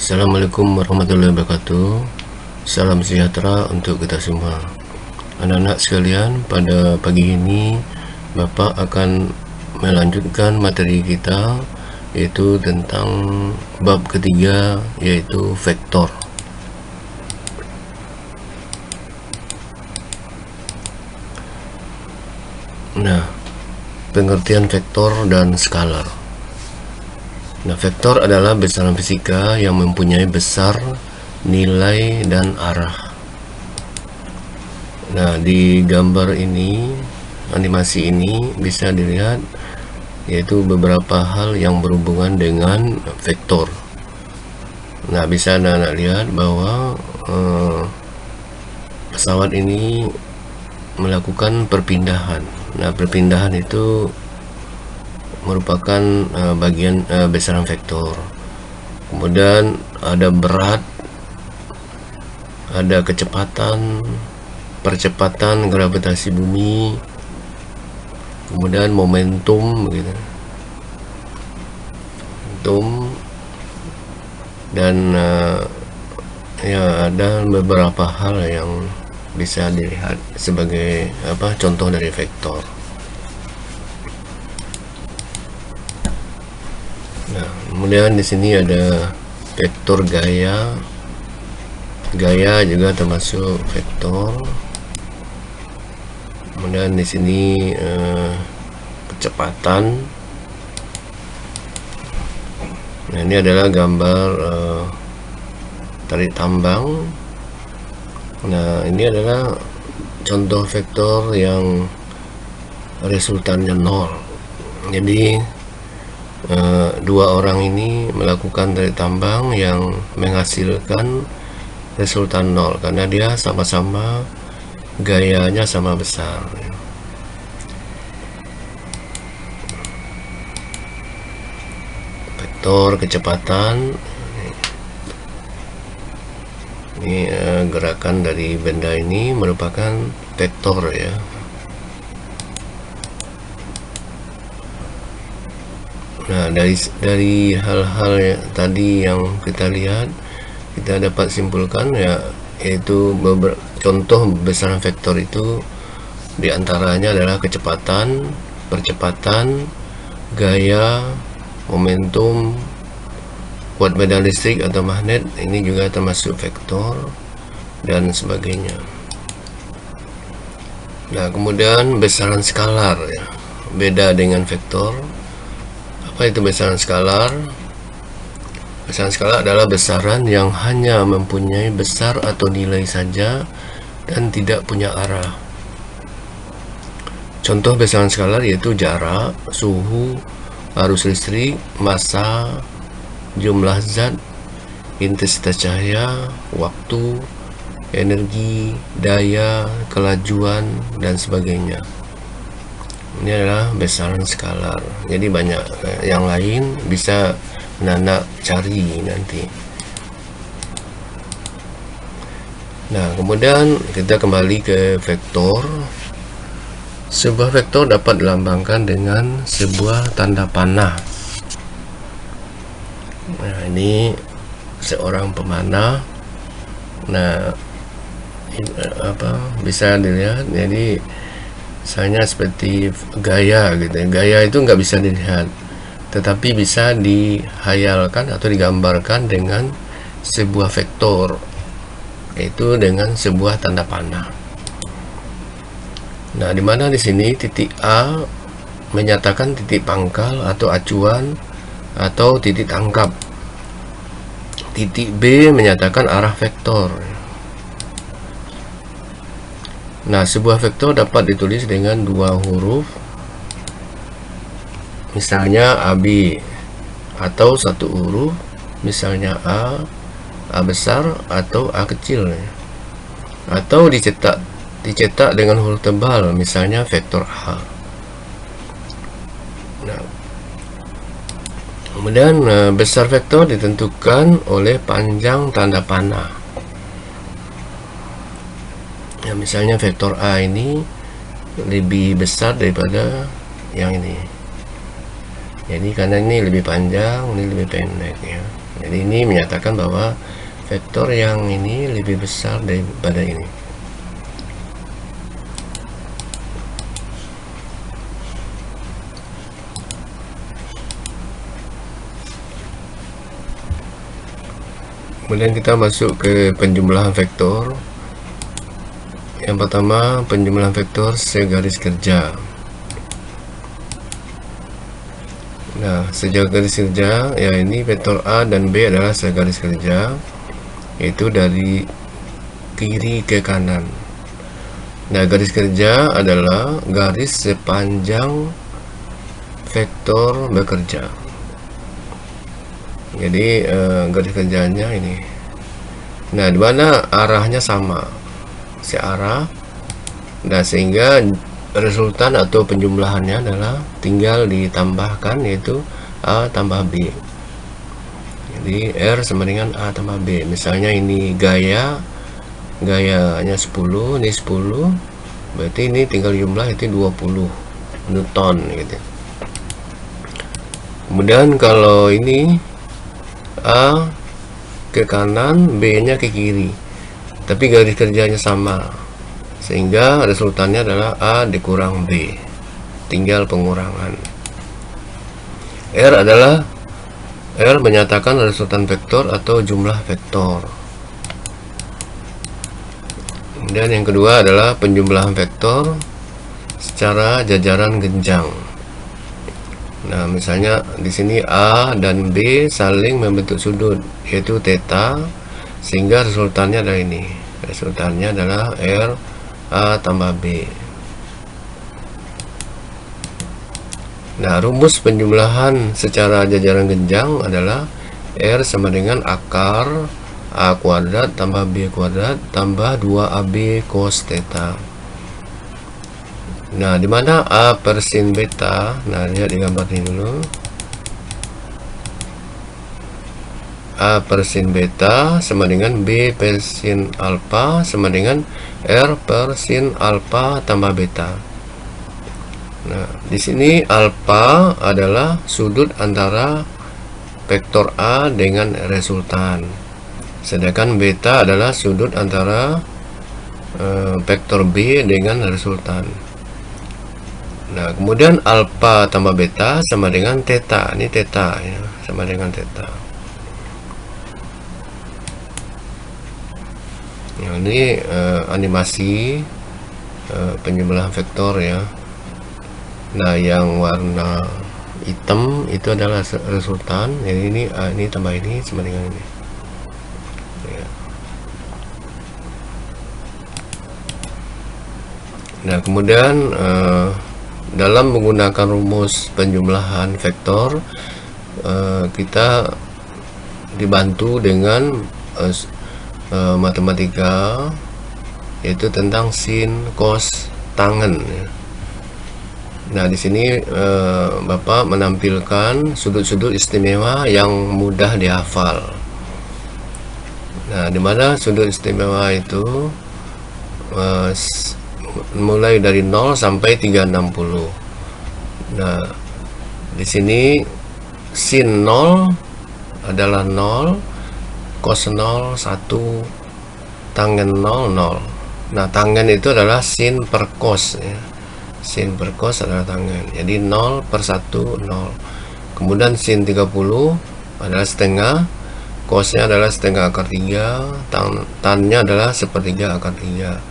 Assalamualaikum warahmatullahi wabarakatuh. Salam sejahtera untuk kita semua. Anak-anak sekalian, pada pagi ini Bapak akan melanjutkan materi kita, yaitu tentang bab ketiga, yaitu vektor. Nah, pengertian vektor dan skalar. Nah, vektor adalah besaran fisika yang mempunyai besar, nilai, dan arah. Nah, di gambar ini, animasi ini bisa dilihat yaitu beberapa hal yang berhubungan dengan vektor. Nah, bisa anak-anak lihat bahwa pesawat ini melakukan perpindahan. Nah, perpindahan itu merupakan bagian besaran vektor. Kemudian ada berat, ada kecepatan, percepatan gravitasi bumi, kemudian momentum, begitu. Momentum, dan ya ada beberapa hal yang bisa dilihat sebagai contoh dari vektor. Nah, kemudian di sini ada vektor gaya. Gaya juga termasuk vektor. Kemudian di sini kecepatan. Nah, ini adalah gambar tarik tambang. Nah, ini adalah contoh vektor yang resultannya 0. Jadi dua orang ini melakukan tarik tambang yang menghasilkan resultan 0 karena dia sama-sama gayanya sama besar. Vektor kecepatan ini gerakan dari benda ini merupakan vektor ya. Nah, dari hal-hal tadi yang kita lihat, kita dapat simpulkan yaitu contoh besaran vektor itu diantaranya adalah kecepatan, percepatan, gaya, momentum, kuat medan listrik atau magnet, ini juga termasuk vektor dan sebagainya. Nah, kemudian besaran skalar ya, beda dengan vektor. Apa itu besaran skalar? Besaran skalar adalah besaran yang hanya mempunyai besar atau nilai saja dan tidak punya arah. Contoh besaran skalar yaitu jarak, suhu, arus listrik, massa, jumlah zat, intensitas cahaya, waktu, energi, daya, kelajuan, dan sebagainya. Ini adalah besaran skalar. Jadi banyak yang lain bisa anak cari nanti. Nah, kemudian kita kembali ke vektor. Sebuah vektor dapat dilambangkan dengan sebuah tanda panah. Nah, ini seorang pemanah. Nah, bisa dilihat. Jadi misalnya seperti gaya gitu. Gaya itu nggak bisa dilihat, tetapi bisa dihayalkan atau digambarkan dengan sebuah vektor, yaitu dengan sebuah tanda panah. Nah, di mana di sini titik A menyatakan titik pangkal atau acuan atau titik tangkap. Titik B menyatakan arah vektor. Nah, sebuah vektor dapat ditulis dengan dua huruf, misalnya AB, atau satu huruf, misalnya A besar atau A kecil, atau dicetak dengan huruf tebal, misalnya vektor A. Nah, kemudian besar vektor ditentukan oleh panjang tanda panah. Ya, misalnya vektor A ini lebih besar daripada yang ini. Jadi karena ini lebih panjang, ini lebih pendek ya. Jadi ini menyatakan bahwa vektor yang ini lebih besar daripada ini. Kemudian kita masuk ke penjumlahan vektor. Yang pertama, penjumlahan vektor segaris kerja. Nah, segaris kerja, ya ini vektor A dan B adalah segaris kerja, yaitu dari kiri ke kanan. Nah, garis kerja adalah garis sepanjang vektor bekerja. Jadi garis kerjanya ini. Nah, di mana arahnya sama, searah. Nah, sehingga resultan atau penjumlahannya adalah tinggal ditambahkan, yaitu A tambah B. Jadi R sama dengan A tambah B. Misalnya ini gayanya 10, ini 10, berarti ini tinggal jumlah itu 20 Newton gitu. Kemudian kalau ini A ke kanan, B nya ke kiri, tapi garis kerjanya sama, sehingga resultannya adalah A dikurang B, tinggal pengurangan. R menyatakan resultan vektor atau jumlah vektor. Kemudian yang kedua adalah penjumlahan vektor secara jajaran genjang. Nah, misalnya di sini A dan B saling membentuk sudut, yaitu theta, sehingga resultannya adalah ini. Resultannya adalah R A tambah B. Nah, rumus penjumlahan secara jajaran genjang adalah R sama dengan akar A kuadrat tambah B kuadrat tambah 2AB cos theta. Nah, di mana A per sin beta? Nah, lihat di gambar ini dulu. A per sin beta sama dengan B per sin alpha sama dengan R per sin alpha tambah beta. Nah, di sini alpha adalah sudut antara vektor A dengan resultan, sedangkan beta adalah sudut antara vektor B dengan resultan. Nah, kemudian alpha tambah beta sama dengan theta. Ini theta ya, sama dengan theta. Nah, ini animasi penjumlahan vektor ya. Nah, yang warna hitam itu adalah resultan. Jadi ini tambah ini sama dengan ini. Ya. Nah, kemudian dalam menggunakan rumus penjumlahan vektor, kita dibantu dengan matematika, yaitu tentang sin, cos, tangen. Nah, di sini Bapak menampilkan sudut-sudut istimewa yang mudah dihafal. Nah, di mana sudut istimewa itu mulai dari 0 sampai 360. Nah, di sini sin 0 adalah 0, cos 0 1, tangen 0 0. Nah, tangen itu adalah sin per cos ya. Sin per cos adalah tangen. Jadi 0 per 1 0. Kemudian sin 30 adalah setengah, cosnya adalah setengah akar 3, tannya adalah sepertiga akar 3.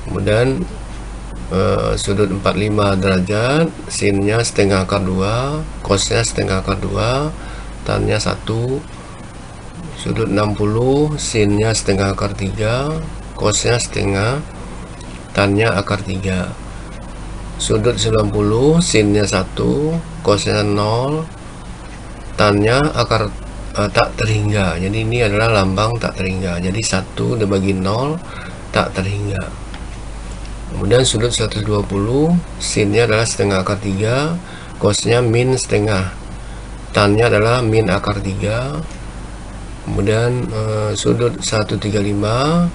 Kemudian sudut 45 derajat, sinnya setengah akar 2, cosnya setengah akar 2, tannya 1. Sudut 60, sinnya setengah akar 3, cosnya setengah, tannya akar 3. Sudut 90, sinnya 1, cosnya 0, tannya akar tak terhingga. Jadi ini adalah lambang tak terhingga. Jadi 1 dibagi 0 tak terhingga. Kemudian sudut 120, sinnya adalah setengah akar 3, cosnya min setengah, tannya adalah min akar 3. Kemudian sudut 135,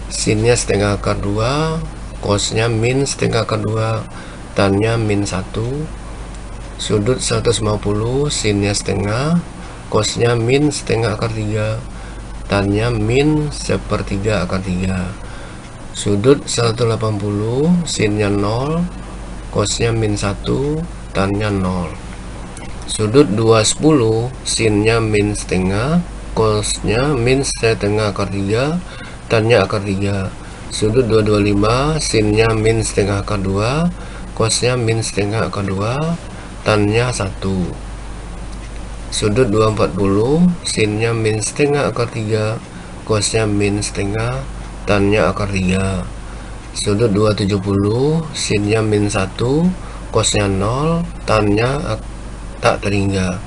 sinnya setengah akar 2, cosnya min setengah akar 2, tannya min 1. Sudut 150, sinnya setengah, cosnya min setengah akar 3, tannya min sepertiga akar 3. Sudut 180, sinnya 0, cosnya min 1, tannya 0. Sudut 210, sinnya min setengah, cosnya min setengah akar 3, tannya akar 3. Sudut 225, sinnya min setengah akar 2, cosnya min setengah akar 2, tannya 1. Sudut 240, sinnya min setengah akar 3, cosnya min setengah, tannya akar 3. Sudut 270, sinnya min 1, cosnya 0, tannya tak terhingga.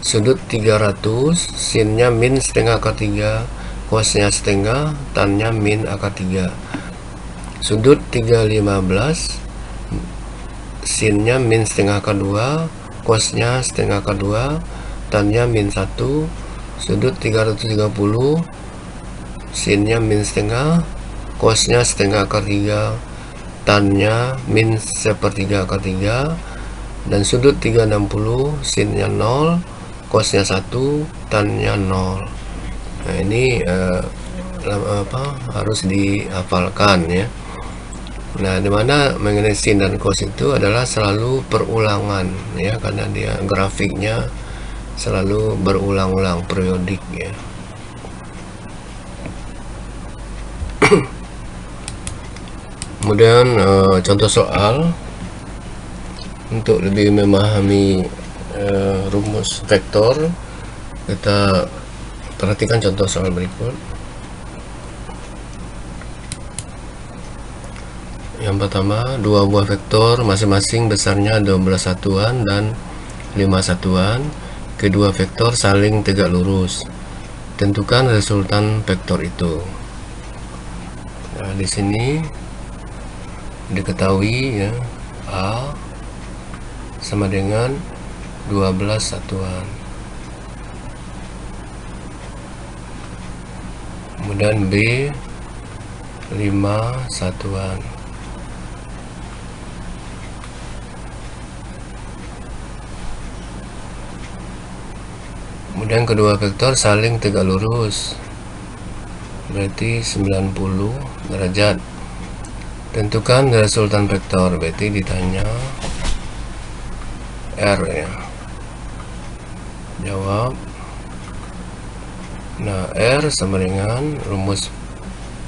Sudut 300, sinnya min setengah akar 3, cosnya setengah, tannya min akar 3. Sudut 315, sinnya min setengah akar 2, cosnya setengah akar 2, tannya min 1. Sudut 330, sinnya min setengah, cosnya setengah akar 3, tannya min sepertiga akar 3. Dan sudut 360, sinnya 0, cosnya 1, tannya 0. Nah ini harus dihafalkan ya. Nah, dimana mengenai sin dan cos itu adalah selalu perulangan ya, karena dia grafiknya selalu berulang-ulang, periodik ya. Kemudian contoh soal untuk lebih memahami rumus vektor, kita perhatikan contoh soal berikut. Yang pertama, dua buah vektor masing-masing besarnya 12 satuan dan 5 satuan. Kedua vektor saling tegak lurus. Tentukan resultan vektor itu. Nah, di sini diketahui ya, A sama dengan 12 satuan. Kemudian B 5 satuan. Kemudian kedua vektor saling tegak lurus, berarti 90 derajat. Tentukan resultan vektor, berarti ditanya R ya. Jawab. Nah, R sama dengan rumus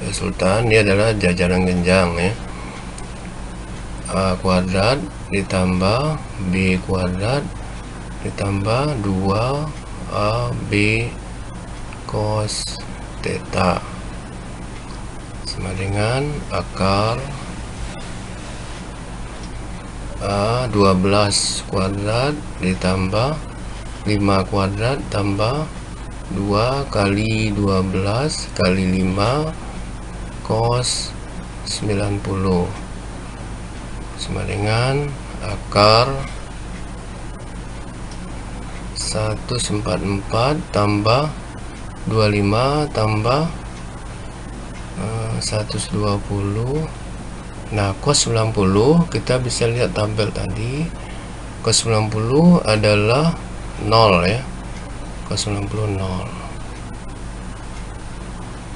resultan, ini adalah jajaran genjang ya. A kuadrat ditambah B kuadrat ditambah 2 AB cos theta sama dengan akar A 12 kuadrat ditambah 5 kuadrat tambah 2 kali 12 kali 5 cos 90 sama dengan akar 144 tambah 25 tambah 120. Nah, cos 90 kita bisa lihat tabel tadi, cos 90 adalah 0 ya. Cos 90 0.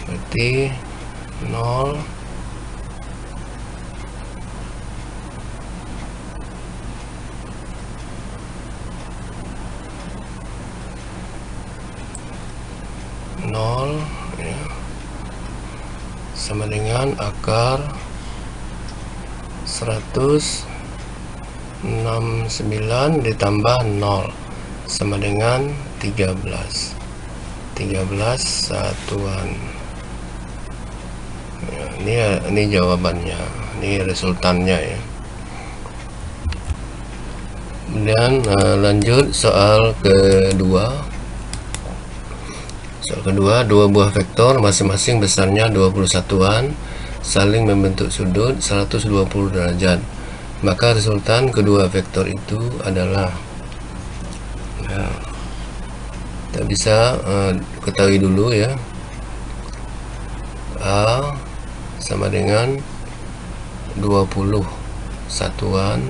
Berarti 0 ya, sama dengan akar 169 ditambah 0 sama dengan 13 satuan ya, ini jawabannya, ini resultannya ya. Kemudian lanjut soal kedua. Soal kedua, dua buah vektor masing-masing besarnya 20 satuan saling membentuk sudut 120 derajat. Maka resultan kedua vektor itu adalah, nah, kita bisa ketahui dulu ya, A sama dengan 20 satuan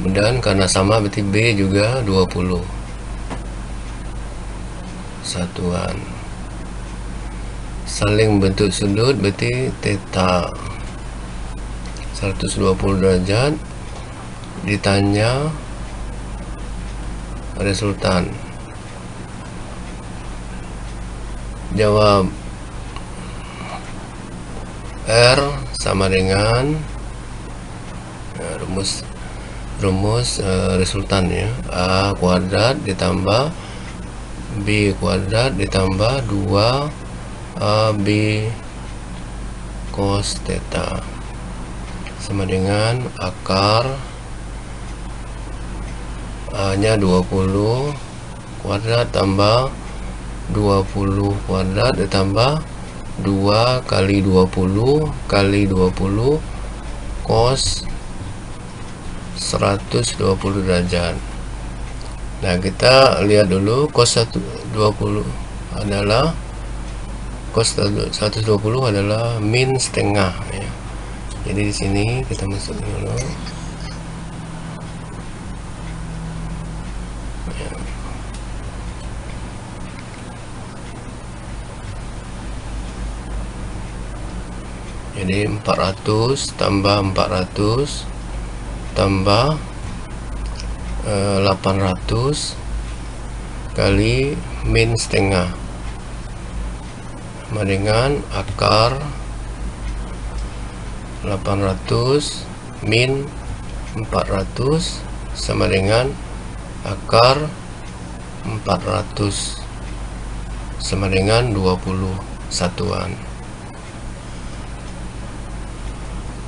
Dan karena sama berarti B juga 20 satuan. Saling bentuk sudut berarti theta 120 derajat. Ditanya resultan, jawab R sama dengan rumus resultan ya, A kuadrat ditambah B kuadrat ditambah 2 AB cos theta sama dengan akar A nya 20 kuadrat tambah 20 kuadrat ditambah 2 kali 20 kali 20 cos 120 derajat. Nah, kita lihat dulu cos 120 adalah cos 120 adalah min setengah ya. Jadi di sini kita masuk dulu. Ya. Jadi 400 tambah 400 tambah 800 kali min setengah sama dengan akar 800 min 400 sama dengan akar 400 sama dengan 20 satuan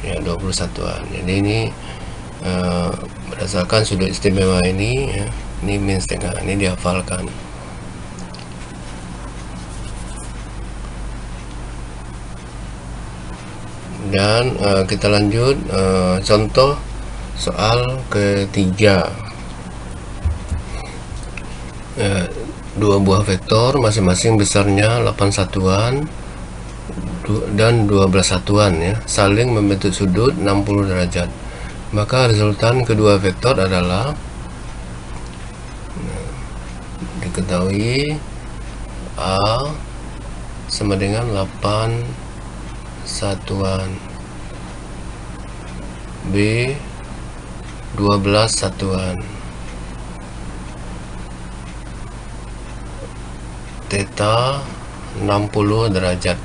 ya, 20 satuan. Jadi ini berdasarkan sudut istimewa ini ya, ini min setengah, ini dihafalkan. Dan kita lanjut contoh soal ketiga. Dua buah vektor masing-masing besarnya 8 satuan dan 12 satuan ya, saling membentuk sudut 60 derajat. Maka resultan kedua vektor adalah diketahui A sama dengan 8 satuan, B 12 satuan, theta 60 derajat.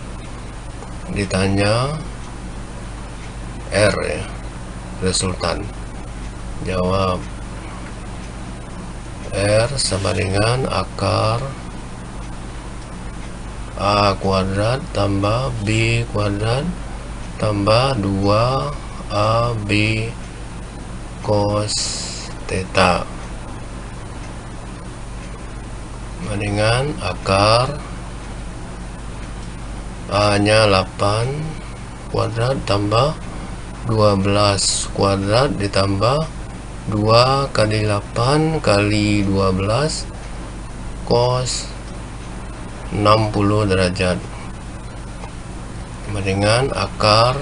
Ditanya R ya, resultan. Jawab R sama dengan akar A kuadrat tambah B kuadrat tambah 2 AB cos theta sama dengan akar A nya 8 kuadrat tambah 12 kuadrat ditambah 2 kali 8 kali 12 cos 60 derajat sama dengan akar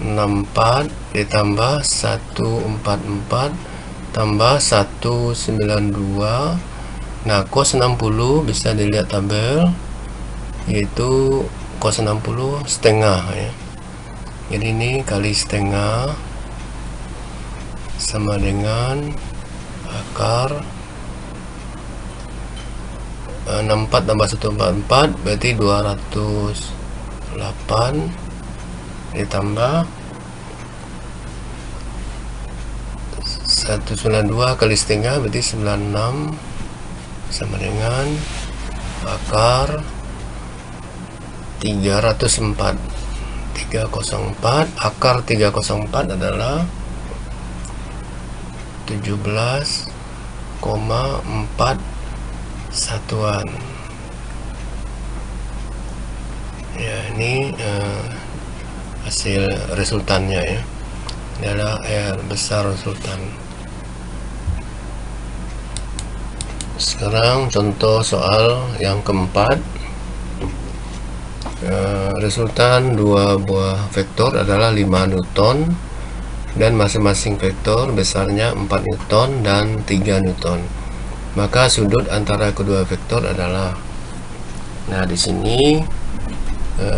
(64) ditambah 144 tambah 192. Nah, cos 60 bisa dilihat tabel, yaitu cos 60 setengah ya. Jadi ini kali setengah sama dengan akar 64 tambah 144 berarti 208 ditambah 192 kali setengah berarti 96 sama dengan akar 304. Akar 304 adalah 17,4 satuan ya. Ini hasil resultannya ya, ini adalah R besar resultan. Sekarang contoh soal yang keempat. resultan dua buah vektor adalah 5 Newton dan masing-masing vektor besarnya 4 Newton dan 3 Newton. Maka sudut antara kedua vektor adalah, nah di sini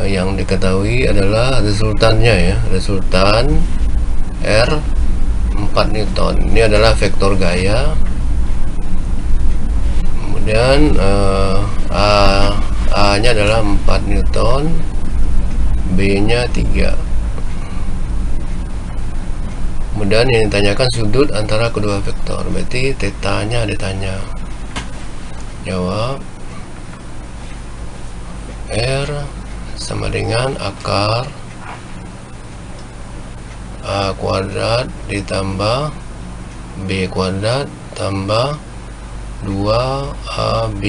yang diketahui adalah resultannya ya, resultan R 4 Newton. Ini adalah vektor gaya. Kemudian A nya adalah 4 Newton, B nya 3. Kemudian yang ditanyakan sudut antara kedua vektor, berarti theta-nya ditanya. Jawab R sama dengan akar A kuadrat ditambah B kuadrat tambah 2AB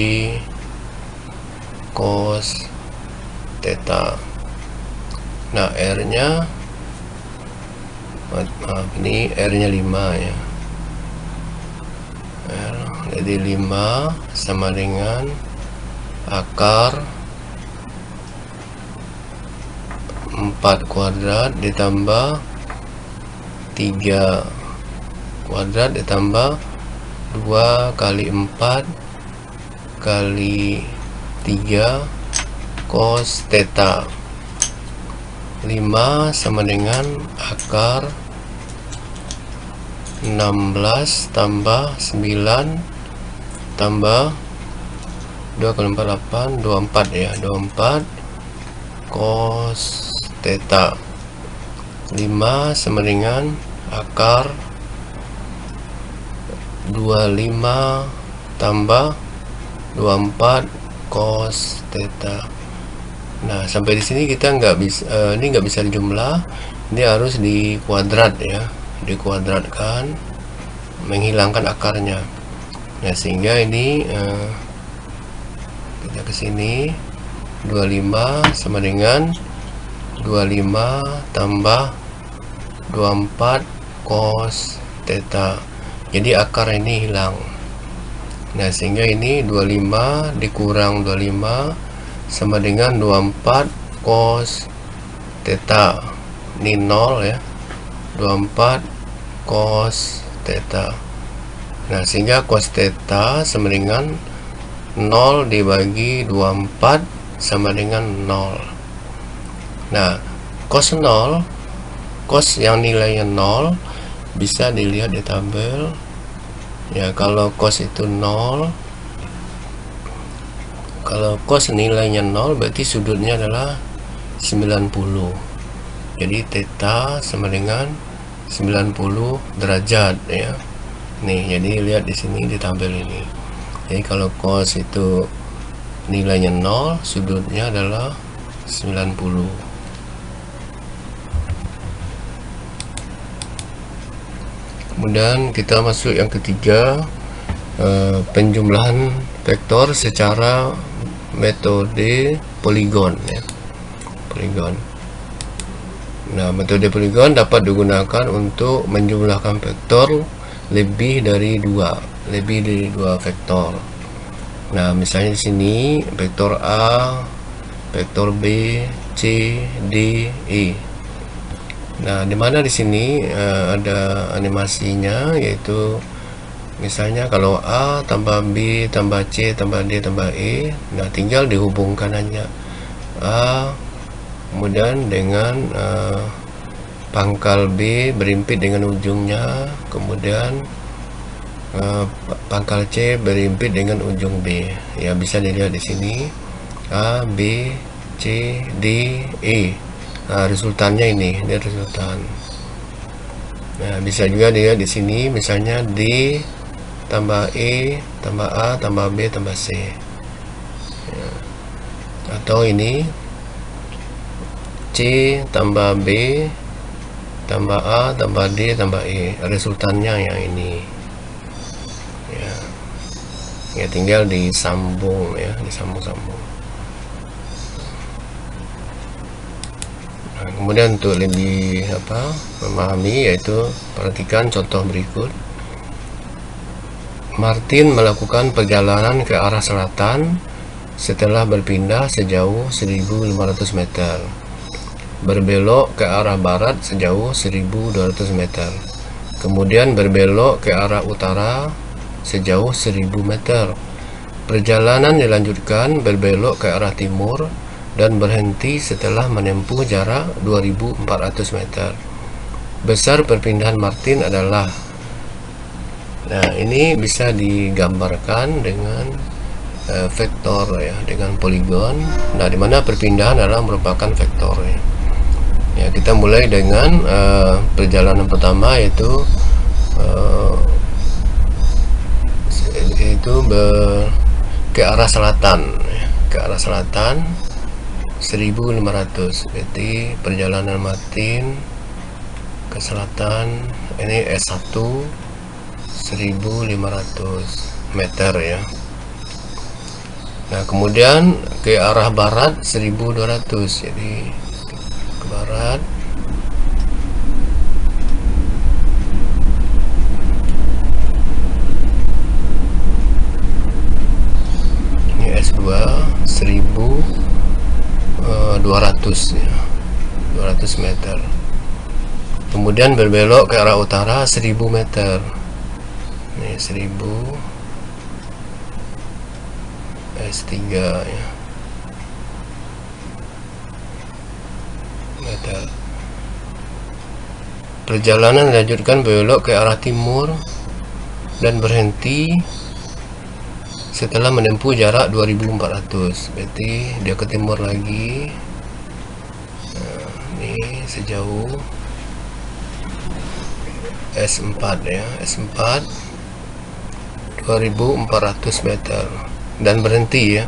cos theta. Nah, R-nya ini R-nya 5 ya. Jadi 5 sama dengan akar 4 kuadrat ditambah 3 kuadrat ditambah 2 kali 4 kali 3 cos theta. 5 sama dengan akar 16 tambah 9 tambah 2 kali 4 8, 24 ya, 24 cos theta. 5 sama dengan akar 25 tambah 24 cos theta. Nah, sampai di sini kita nggak bisa, ini nggak bisa dijumlah, ini harus dikuadrat ya, dikuadratkan, menghilangkan akarnya. Nah, sehingga ini kita ke sini 25 sama dengan 25 tambah 24 cos theta. Jadi akar ini hilang. Nah, sehingga ini 25 dikurang 25 sama dengan 24 cos theta. Ini 0 ya. 24 cos theta. Nah, sehingga cos theta sama dengan 0 dibagi 24 sama dengan 0. Nah, cos 0, cos yang nilainya 0 bisa dilihat di tabel ya. Kalau cos itu 0, kalau cos nilainya 0 berarti sudutnya adalah 90. Jadi theta sama dengan 90 derajat ya. Nih, jadi lihat di sini di tabel ini. Jadi kalau cos itu nilainya 0, sudutnya adalah 90. Kemudian kita masuk yang ketiga, penjumlahan vektor secara metode poligon ya. Poligon. Nah, metode poligon dapat digunakan untuk menjumlahkan vektor lebih dari dua vektor. Nah, misalnya di sini vektor A, vektor B, C, D, E. Nah, di mana di sini ada animasinya, yaitu misalnya kalau A tambah B tambah C tambah D tambah E. Nah, tinggal dihubungkan aja A kemudian dengan pangkal B berimpit dengan ujungnya, kemudian pangkal C berimpit dengan ujung B. Ya, bisa dilihat di sini A, B, C, D, E. Nah, resultannya ini resultan. Nah, bisa juga dilihat di sini misalnya D tambah E tambah A tambah B tambah C ya. Atau ini C tambah B tambah A tambah D tambah E, resultannya yang ini ya. Ya, tinggal disambung ya, disambung-sambung. Nah, kemudian untuk lebih memahami, yaitu perhatikan contoh berikut. Martin melakukan perjalanan ke arah selatan setelah berpindah sejauh 1500 meter, berbelok ke arah barat sejauh 1200 meter, kemudian berbelok ke arah utara sejauh 1000 meter. Perjalanan dilanjutkan berbelok ke arah timur dan berhenti setelah menempuh jarak 2400 meter. Besar perpindahan Martin adalah, nah ini bisa digambarkan dengan vektor ya, dengan poligon. Nah, dimana perpindahan adalah merupakan vektor ya. Ya, kita mulai dengan perjalanan pertama yaitu ke arah selatan ya, ke arah selatan 1500. Berarti perjalanan Martin ke selatan ini S1 1500 meter ya. Nah, kemudian ke arah barat 1200. Jadi ke barat ini S2 1200 ya, 200 meter. Kemudian berbelok ke arah utara 1000 meter. Ini 1000 S3 ya, meter. Perjalanan dilanjutkan belok ke arah timur dan berhenti setelah menempuh jarak 2400. Berarti dia ke timur lagi. Nah, ini sejauh S4 ya, S4 2400 meter dan berhenti ya.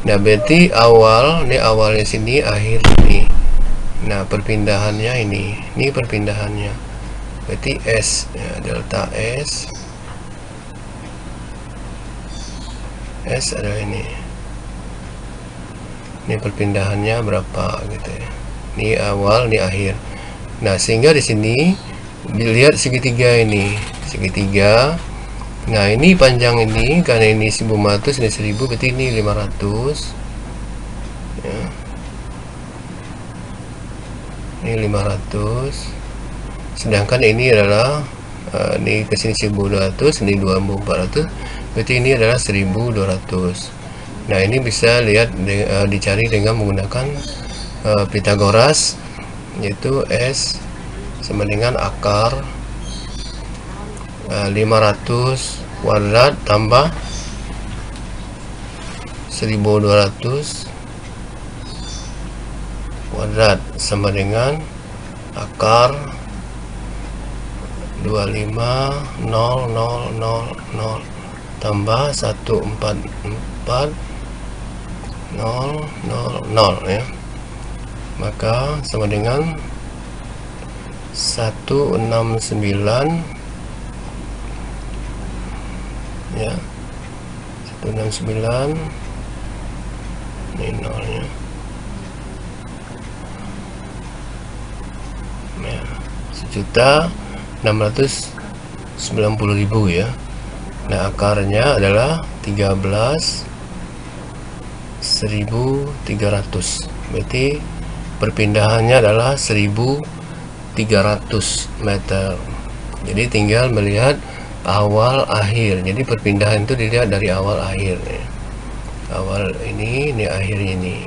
Nah, berarti awal, ini awalnya sini, akhir ini. Nah, perpindahannya ini perpindahannya. Berarti S ya, delta S. S adalah ini. Ini perpindahannya berapa gitu ya. Ini awal, ini akhir. Nah, sehingga di sini dilihat segitiga ini, segitiga. Nah, ini panjang ini karena ini 1500, ini 1000, berarti ini 500 ya. Ini 500, sedangkan ini adalah ini kesini 1200, ini 2400, berarti ini adalah 1200. Nah, ini bisa lihat dicari dengan menggunakan Pythagoras, yaitu S sama dengan akar 500 kuadrat tambah 1200 kuadrat sama dengan akar 25000 tambah 144000 ya. Maka sama dengan 169 ya, 169 ini nolnya ya, 1.690.000 ya. Nah, akarnya adalah 13.300. Berarti perpindahannya adalah 1.300 meter. Jadi tinggal melihat awal akhir. Jadi perpindahan itu dilihat dari awal akhir ya. Awal ini akhir ini.